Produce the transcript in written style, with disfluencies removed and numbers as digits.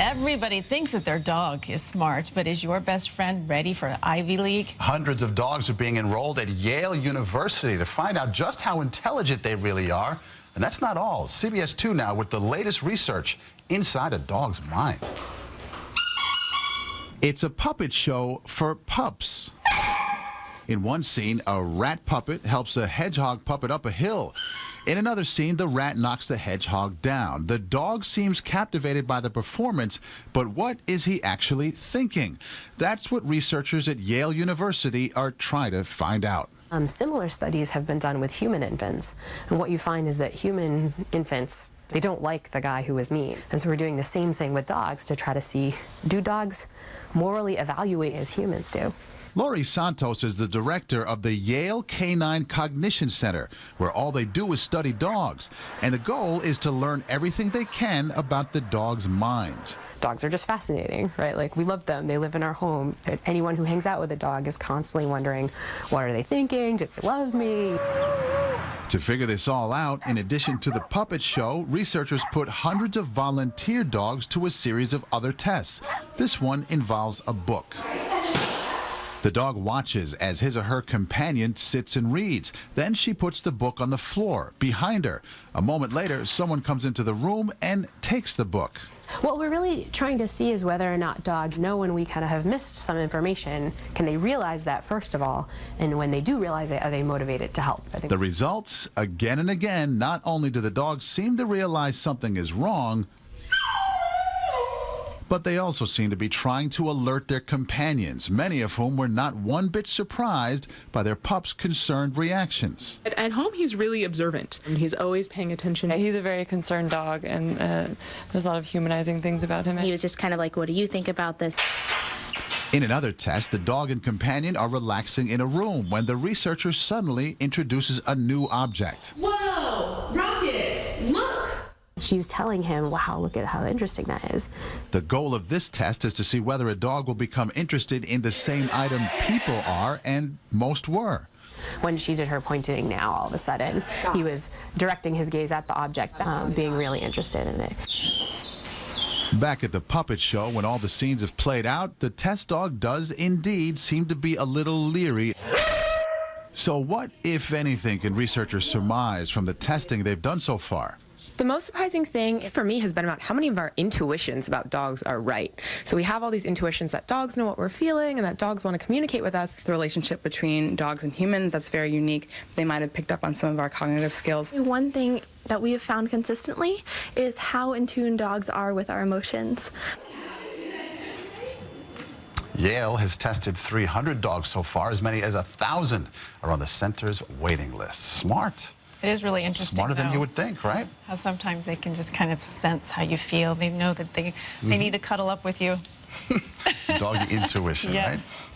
Everybody thinks that their dog is smart, but is your best friend ready for Ivy League? Hundreds of dogs are being enrolled at Yale University to find out just how intelligent they really are. And that's not all. CBS 2 now with the latest research inside a dog's mind. It's a puppet show for pups. In one scene, a rat puppet helps a hedgehog puppet up a hill. In another scene, the rat knocks the hedgehog down. The dog seems captivated by the performance, but what is he actually thinking? That's what researchers at Yale University are trying to find out. Similar studies have been done with human infants, and what you find is that human infants, they don't like the guy who is mean. And so we're doing the same thing with dogs to try to see, do dogs morally evaluate as humans do? Maurice is the director of the Yale Canine Cognition Center, where all they do is study dogs. And the goal is to learn everything they can about the dog's mind. Dogs are just fascinating, right? Like, we love them. They live in our home. Anyone who hangs out with a dog is constantly wondering, what are they thinking? Do they love me? To figure this all out, in addition to the puppet show, researchers put hundreds of volunteer dogs to a series of other tests. This one involves a book. The dog watches as his or her companion sits and reads. Then she puts the book on the floor behind her. A moment later, someone comes into the room and takes the book. What we're really trying to see is whether or not dogs know when we kind of have missed some information. Can they realize that, first of all? And when they do realize it, are they motivated to help? The results, again and again, not only do the dogs seem to realize something is wrong, but they also seem to be trying to alert their companions, many of whom were not one bit surprised by their pup's concerned reactions. At home, he's really observant, and he's always paying attention. He's a very concerned dog, and there's a lot of humanizing things about him. He was just kind of like, what do you think about this? In another test, the dog and companion are relaxing in a room when the researcher suddenly introduces a new object. Whoa! Rocket! Look! She's telling him, wow, look at how interesting that is. The goal of this test is to see whether a dog will become interested in the same item people are, and most were. When she did her pointing now, all of a sudden, he was directing his gaze at the object, being really interested in it. Back at the puppet show, when all the scenes have played out, the test dog does indeed seem to be a little leery. So what, if anything, can researchers surmise from the testing they've done so far? The most surprising thing for me has been about how many of our intuitions about dogs are right. So we have all these intuitions that dogs know what we're feeling and that dogs want to communicate with us. The relationship between dogs and humans, that's very unique. They might have picked up on some of our cognitive skills. One thing that we have found consistently is how in tune dogs are with our emotions. Yale has tested 300 dogs so far. As many as 1,000 are on the center's waiting list. Smart. It is really interesting. Smarter than though, you would think, right? How sometimes they can just kind of sense how you feel. They know that they need to cuddle up with you. Doggy intuition, yes. right?